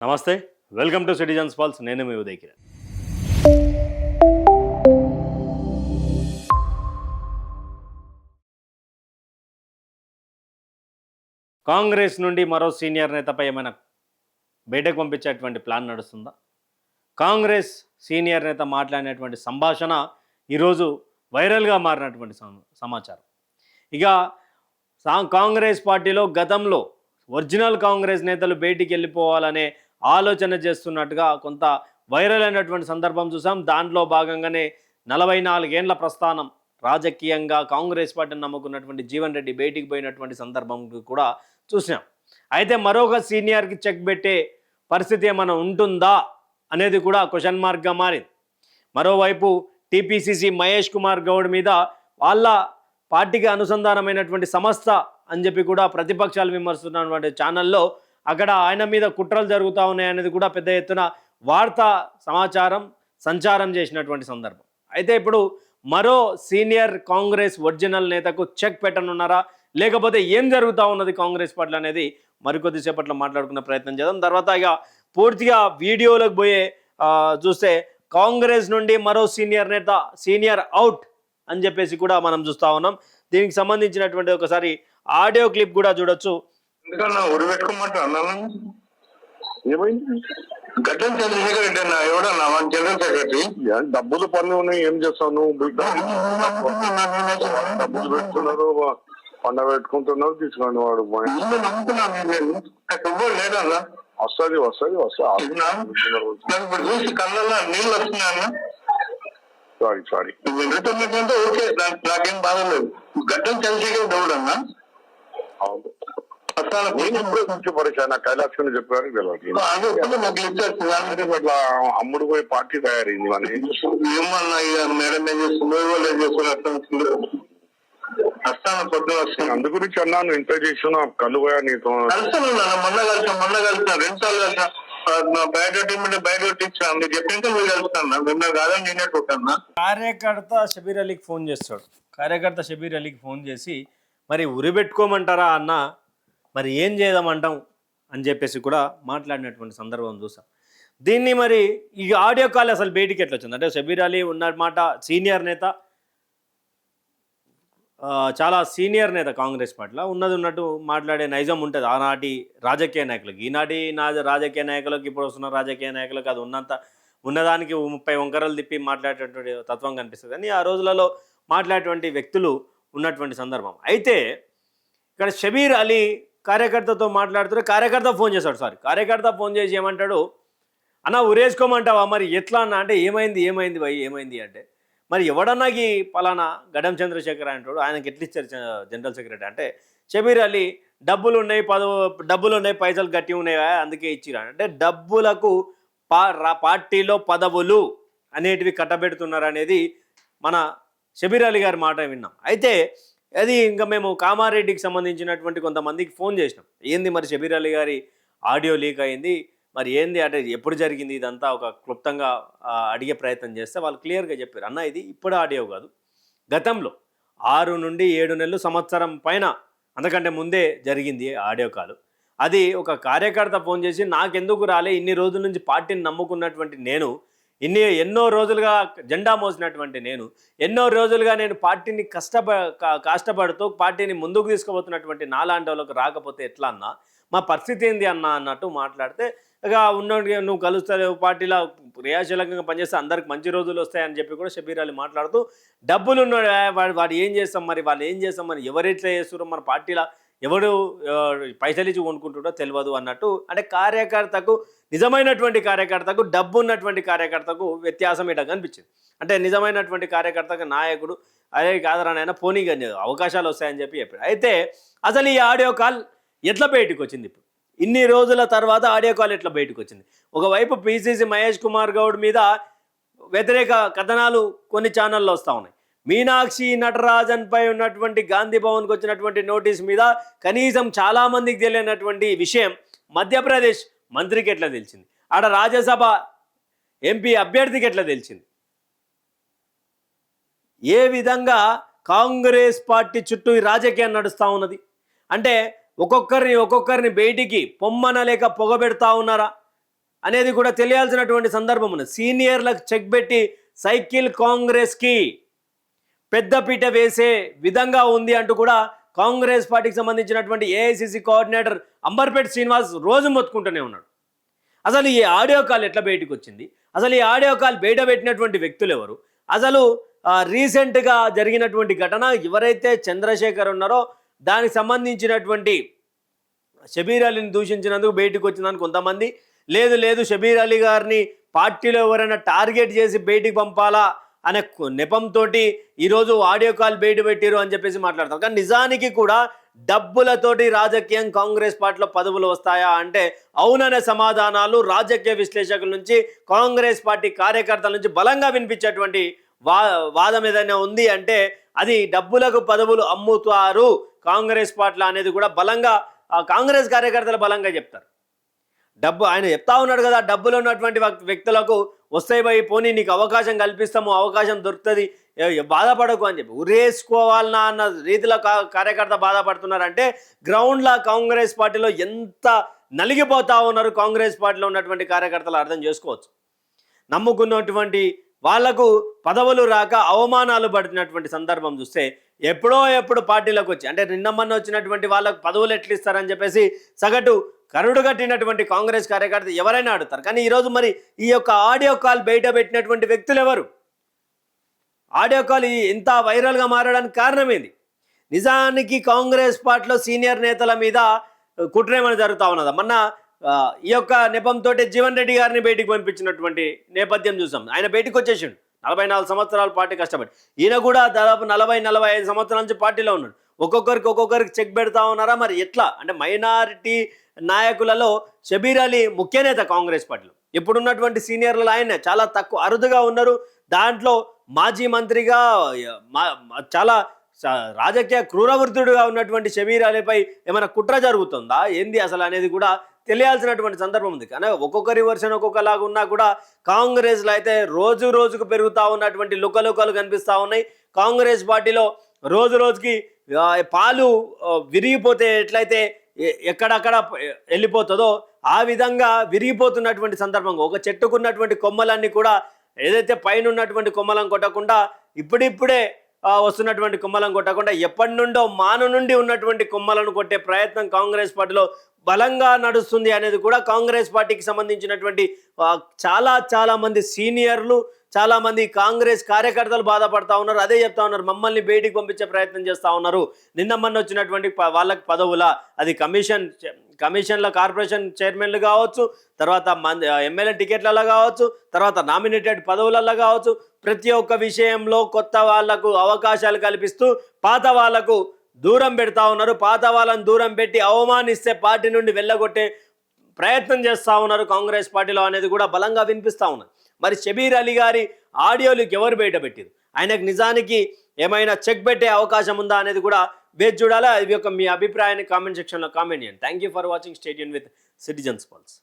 నమస్తే, welcome to citizens pulse. నేను మీ ఉదయ్ కిరణ్. కాంగ్రెస్ నుండి మరో సీనియర్ నేతపై ఏమైనా బయటకు పంపించేటువంటి ప్లాన్ నడుస్తుందా? కాంగ్రెస్ సీనియర్ నేత మాట్లాడినటువంటి సంభాషణ ఈరోజు వైరల్గా మారినటువంటి సమాచారం. ఇక కాంగ్రెస్ పార్టీలో గతంలో ఒరిజినల్ కాంగ్రెస్ నేతలు బయటికి వెళ్ళిపోవాలనే ఆలోచన చేస్తున్నట్టుగా కొంత వైరల్ అయినటువంటి సందర్భం చూసాం. దాంట్లో భాగంగానే 44 ఏళ్ల ప్రస్థానం రాజకీయంగా కాంగ్రెస్ పార్టీని నమ్ముకున్నటువంటి జీవన్ రెడ్డి బయటికి పోయినటువంటి సందర్భం కూడా చూసాం. అయితే మరొక సీనియర్కి చెక్ పెట్టే పరిస్థితి ఏమైనా ఉంటుందా అనేది కూడా క్వశ్చన్ మార్క్గా మారింది. మరోవైపు టీపీసీసీ మహేష్ కుమార్ గౌడ్ మీద వాళ్ళ పార్టీకి అనుసంధానమైనటువంటి సంస్థ అని చెప్పి కూడా ప్రతిపక్షాలు విమర్శిస్తున్నటువంటి ఛానల్లో అక్కడ ఆయన మీద కుట్రలు జరుగుతూ ఉన్నాయనేది కూడా పెద్ద ఎత్తున వార్తా సమాచారం సంచారం చేసినటువంటి సందర్భం. అయితే ఇప్పుడు మరో సీనియర్ కాంగ్రెస్ ఒరిజినల్ నేతకు చెక్ పెట్టనున్నారా, లేకపోతే ఏం జరుగుతూ ఉన్నది కాంగ్రెస్ పట్ల అనేది మరికొద్దిసేపట్లో మాట్లాడుకునే ప్రయత్నం చేద్దాం. తర్వాత ఇక పూర్తిగా వీడియోలకు పోయే చూస్తే కాంగ్రెస్ నుండి మరో సీనియర్ నేత సీనియర్ అవుట్ అని చెప్పేసి కూడా మనం చూస్తూ ఉన్నాం. దీనికి సంబంధించినటువంటి ఒకసారి ఆడియో క్లిప్ కూడా చూడొచ్చు. ఏమైంది? గడ్డం చంద్రశేఖర్ రెడ్డి అన్న ఎవడన్నా మన జనరల్ సెక్రటరీ. డబ్బులు పనులు ఉన్నాయి, ఏం చేస్తావు నువ్వు? డబ్బులు పెట్టుకున్నారు, పండ పెట్టుకుంటున్నారు, తీసుకోండి. వాడు లేదన్నా వస్తుంది వస్తుంది వస్తుంది చూసి కళ్ళల్లో నీళ్ళు వస్తున్నాను. సారీ వెళ్తున్నట్టు ఓకే, నాకేం బాధలేదు. గడ్డం చంద్రశేఖర్ గౌడ్ అన్న కైలాస్ చెప్పారు. అమ్ముడు పోయి పార్టీ తయారైంది. ఏమన్నా మేడం ఏం చేస్తుందో ఏం చేస్తున్నారు అందు గురించి అన్నాను. ఇంటర్ చేసిన కళ్ళు పోయా నీతో కలిసాను. మొన్న కలిసిన 2 సార్లు కలిసిన. బయోడేట్ ఇచ్చాను. మీరు చెప్పినాక మీరు కలుస్తాను. మిమ్మల్ని కాదని నేనేట్టుకున్నా. కార్యకర్త షబీర్ అలీకి ఫోన్ చేస్తాడు. కార్యకర్త షబీర్ అలీకి ఫోన్ చేసి మరి ఉరిపెట్టుకోమంటారా అన్న, మరి ఏం చేద్దామంటాం అని చెప్పేసి కూడా మాట్లాడినటువంటి సందర్భం చూసాం. దీన్ని మరి ఈ ఆడియో కాల్ అసలు బయటికి ఎట్లా వచ్చింది అంటే, షబీర్ అలీ ఉన్నమాట సీనియర్ నేత, చాలా సీనియర్ నేత కాంగ్రెస్ పార్టీలో ఉన్నట్టు మాట్లాడే నైజం ఉంటుంది ఆనాటి రాజకీయ నాయకులకు. ఈనాటి రాజకీయ నాయకులకు, ఇప్పుడు వస్తున్న రాజకీయ నాయకులకు అది ఉన్నదానికి 30 వంకరలు తిప్పి మాట్లాడేటువంటి తత్వం కనిపిస్తుంది. కానీ ఆ రోజులలో మాట్లాడేటువంటి వ్యక్తులు ఉన్నటువంటి సందర్భం. అయితే ఇక్కడ షబీర్ అలీ కార్యకర్తతో మాట్లాడుతుంటే కార్యకర్త ఫోన్ చేసి ఏమంటాడు, అన్న ఉరేసుకోమంటావా, మరి ఎట్లా అన్న అంటే, ఏమైంది భయ్ ఏమైంది అంటే, మరి ఎవడన్నాకి పలానా గడ్డం చంద్రశేఖర్ అంటాడు, ఆయనకి ఎట్లా ఇచ్చారు జనరల్ సెక్రటరీ అంటే, షబీర్ అలీ డబ్బులు ఉన్నాయి, పైసలు గట్టి ఉన్నాయి, అందుకే ఇచ్చిరా అంటే, డబ్బులకు పార్టీలో పదవులు అనేటివి కట్టబెడుతున్నారు అనేది మన షబీర్ అలీ గారి మాట విన్నాం. అయితే అది ఇంకా మేము కామారెడ్డికి సంబంధించినటువంటి కొంతమందికి ఫోన్ చేసినాం. ఏంది మరి షబీర్ అలీ గారి ఆడియో లీక్ అయింది, మరి ఏంది అంటే ఎప్పుడు జరిగింది ఇదంతా ఒక క్లుప్తంగా అడిగే ప్రయత్నం చేస్తే వాళ్ళు క్లియర్గా చెప్పారు. అన్న ఇది ఇప్పుడు ఆడియో కాదు, గతంలో 6 నుండి 7 నెలలు సంవత్సరం పైన అంతకంటే ముందే జరిగింది ఆడియో కాల్. అది ఒక కార్యకర్త ఫోన్ చేసి, నాకెందుకు రాలే, ఇన్ని రోజుల నుంచి పార్టీని నమ్ముకున్నటువంటి నేను, ఎన్నో రోజులుగా జెండా మోసినటువంటి నేను, ఎన్నో రోజులుగా నేను పార్టీని కష్టపడుతూ పార్టీని ముందుకు తీసుకుపోతున్నటువంటి నాలాంటి వాళ్ళకు రాకపోతే ఎట్లా అన్నా, మా పరిస్థితి ఏంది అన్న అన్నట్టు మాట్లాడితే, ఇక నువ్వు కలుస్తావు పార్టీలో క్రియాశీలకంగా పనిచేస్తే అందరికి మంచి రోజులు వస్తాయని చెప్పి కూడా షబీర్ అలీ మాట్లాడుతూ, డబ్బులు ఉన్నాడు వాడు ఏం చేస్తాం మరి, వాళ్ళు ఏం చేస్తాం మరి, ఎవరెట్లా చేస్తారో మన పార్టీలో ఎవడు పైసలు ఇచ్చి కొనుక్కుంటాడో తెలియదు అన్నట్టు. అంటే కార్యకర్తకు, నిజమైనటువంటి కార్యకర్తకు, డబ్బు ఉన్నటువంటి కార్యకర్తకు వ్యత్యాసం ఇట కనిపించింది. అంటే నిజమైనటువంటి కార్యకర్తకు నాయకుడు అదే కాదరానైనా పోనీగా అవకాశాలు వస్తాయని చెప్పాడు. అయితే అసలు ఈ ఆడియో కాల్ ఎట్లా బయటకు వచ్చింది? ఇప్పుడు ఇన్ని రోజుల తర్వాత ఆడియో కాల్ ఎట్లా బయటకు వచ్చింది? ఒకవైపు పీసీసీ మహేష్ కుమార్ గౌడ్ మీద వ్యతిరేక కథనాలు కొన్ని ఛానల్లో వస్తూ ఉన్నాయి. మీనాక్షి నటరాజన్ పై ఉన్నటువంటి గాంధీ భవన్కి వచ్చినటువంటి నోటీస్ మీద కనీసం చాలామందికి తెలియనటువంటి విషయం మధ్యప్రదేశ్ మంత్రికి ఎట్లా తెలిసింది, ఆడ రాజ్యసభ ఎంపీ అభ్యర్థికి ఎట్లా తెలిసింది, ఏ విధంగా కాంగ్రెస్ పార్టీ చుట్టూ ఈ రాజకీయం నడుస్తూ ఉన్నది అంటే, ఒక్కొక్కరిని బయటికి పొమ్మనలేక పొగబెడతా ఉన్నారా, అనేది కూడా తెలియాల్సినటువంటి సందర్భం ఉన్నది. సీనియర్లకు చెక్ పెట్టి సైకిల్ కాంగ్రెస్కి పెద్దపీట వేసే విధంగా ఉంది అంటూ కూడా కాంగ్రెస్ పార్టీకి సంబంధించినటువంటి ఏఐసిసి కోఆర్డినేటర్ అంబర్పేట్ శ్రీనివాస్ రోజు మొత్తుకుంటూనే ఉన్నాడు. అసలు ఈ ఆడియో కాల్ ఎట్లా బయటకు వచ్చింది, అసలు ఈ ఆడియో కాల్ బయట పెట్టినటువంటి వ్యక్తులు ఎవరు, అసలు రీసెంట్గా జరిగినటువంటి ఘటన ఎవరైతే చంద్రశేఖర్ ఉన్నారో దానికి సంబంధించినటువంటి షబీర్ అలీని దూషించినందుకు బయటకు వచ్చిందని కొంతమంది, లేదు షబీర్ అలీ గారిని పార్టీలో ఎవరైనా టార్గెట్ చేసి బయటికి పంపాలా అనే నెపంతో ఈరోజు ఆడియో కాల్ బయట పెట్టారు అని చెప్పేసి మాట్లాడతారు. కానీ నిజానికి కూడా డబ్బులతోటి రాజకీయం కాంగ్రెస్ పార్టీలో పదవులు వస్తాయా అంటే అవుననే సమాధానాలు రాజకీయ విశ్లేషకుల నుంచి, కాంగ్రెస్ పార్టీ కార్యకర్తల నుంచి బలంగా వినిపించేటువంటి వాదం ఏదైనా ఉంది అంటే అది డబ్బులకు పదవులు అమ్ముతారు కాంగ్రెస్ పార్టీలో అనేది కూడా బలంగా కాంగ్రెస్ కార్యకర్తలు బలంగా చెప్తారు. డబ్బు ఆయన చెప్తా ఉన్నాడు కదా, డబ్బులు ఉన్నటువంటి వ్యక్తులకు వస్తాయి పోయి పోనీ నీకు అవకాశం కల్పిస్తాము, అవకాశం దొరుకుతుంది, బాధపడకు అని చెప్పి ఉరేసుకోవాలన్నా అన్న రీతిలో కార్యకర్త బాధపడుతున్నారంటే గ్రౌండ్లో కాంగ్రెస్ పార్టీలో ఎంత నలిగిపోతా ఉన్నారు కాంగ్రెస్ పార్టీలో ఉన్నటువంటి కార్యకర్తలు అర్థం చేసుకోవచ్చు. నమ్ముకున్నటువంటి వాళ్లకు పదవులు రాక అవమానాలు పడుతున్నటువంటి సందర్భం చూస్తే ఎప్పుడు పార్టీలోకి వచ్చి అంటే నిన్నమ్మన్న వచ్చినటువంటి వాళ్ళకు పదవులు ఎట్లు ఇస్తారని చెప్పేసి సగటు కరుడు కట్టినటువంటి కాంగ్రెస్ కార్యకర్త ఎవరైనా అడుగుతారు. కానీ ఈరోజు మరి ఈ యొక్క ఆడియో కాల్ బయట పెట్టినటువంటి వ్యక్తులు ఎవరు, ఆడియో కాల్ ఇంత వైరల్గా మారడానికి కారణం ఏంది? నిజానికి కాంగ్రెస్ పార్టీలో సీనియర్ నేతల మీద కుట్రేమని జరుగుతూ ఉన్నదా? మొన్న ఈ యొక్క నెపంతో జీవన్ రెడ్డి గారిని బయటికి పంపించినటువంటి నేపథ్యం చూసాం. ఆయన బయటకు వచ్చేసిండు, 44 సంవత్సరాల పార్టీ కష్టపడి. ఈయన కూడా దాదాపు 40-45 సంవత్సరాల నుంచి పార్టీలో ఉన్నాడు. ఒక్కొక్కరికి చెక్ పెడతా ఉన్నారా? మరి ఎట్లా అంటే మైనారిటీ నాయకులలో షబీర్ అలీ ముఖ్య నేత కాంగ్రెస్ పార్టీలో. ఇప్పుడున్నటువంటి సీనియర్లలో ఆయన చాలా తక్కువ అరుదుగా ఉన్నారు. దాంట్లో మాజీ మంత్రిగా చాలా రాజకీయ క్రూరవృత్తుడుగా ఉన్నటువంటి షబీర్ అలీపై ఏమైనా కుట్ర జరుగుతుందా ఏంది అసలు అనేది కూడా తెలియాల్సినటువంటి సందర్భం ఉంది. కానీ ఒక్కొక్కరి వర్షన్ ఒక్కొక్కలాగా ఉన్నా కూడా కాంగ్రెస్లో అయితే రోజుకు పెరుగుతూ ఉన్నటువంటి లుకలుకలు కనిపిస్తూ ఉన్నాయి. కాంగ్రెస్ పార్టీలో రోజుకి పాలు విరిగిపోతే ఎట్లయితే ఎక్కడక్కడ వెళ్ళిపోతుందో ఆ విధంగా విరిగిపోతున్నటువంటి సందర్భంగా ఒక చెట్టుకున్నటువంటి కొమ్మలన్నీ కూడా ఏదైతే పైన ఉన్నటువంటి కొమ్మలను కొట్టకుండా ఇప్పుడిప్పుడే వస్తున్నటువంటి కొమ్మలను కొట్టకుండా ఎప్పటి నుండో మాను నుండి ఉన్నటువంటి కొమ్మలను కొట్టే ప్రయత్నం కాంగ్రెస్ పార్టీలో బలంగా నడుస్తుంది అనేది కూడా కాంగ్రెస్ పార్టీకి సంబంధించినటువంటి చాలా మంది సీనియర్లు, చాలా మంది కాంగ్రెస్ కార్యకర్తలు బాధపడతా ఉన్నారు. అదే చెప్తా ఉన్నారు, మమ్మల్ని బయటికి పంపించే ప్రయత్నం చేస్తూ ఉన్నారు. నిన్న వచ్చినటువంటి వాళ్ళకి పదవుల అది కమిషన్ల కార్పొరేషన్ చైర్మన్లు కావచ్చు, తర్వాత ఎమ్మెల్యే టికెట్లలో కావచ్చు, తర్వాత నామినేటెడ్ పదవులలో కావచ్చు, ప్రతి ఒక్క విషయంలో కొత్త వాళ్లకు అవకాశాలు కల్పిస్తూ పాత వాళ్లకు దూరం పెడతా ఉన్నారు. పాత వాళ్ళని దూరం పెట్టి అవమానిస్తే పార్టీ నుండి వెళ్ళగొట్టే ప్రయత్నం చేస్తూ ఉన్నారు కాంగ్రెస్ పార్టీలో అనేది కూడా బలంగా వినిపిస్తూ ఉన్నారు. మరి షబీర్ అలీ గారి ఆడియోలకు ఎవరు బయట పెట్టారు, ఆయనకు నిజానికి ఏమైనా చెక్ పెట్టే అవకాశం ఉందా అనేది కూడా వేచి చూడాలా. ఇది యొక్క మీ అభిప్రాయాన్ని కామెంట్ సెక్షన్లో కామెంట్ చేయండి. Thank you for watching. Stay tune with citizens pulse.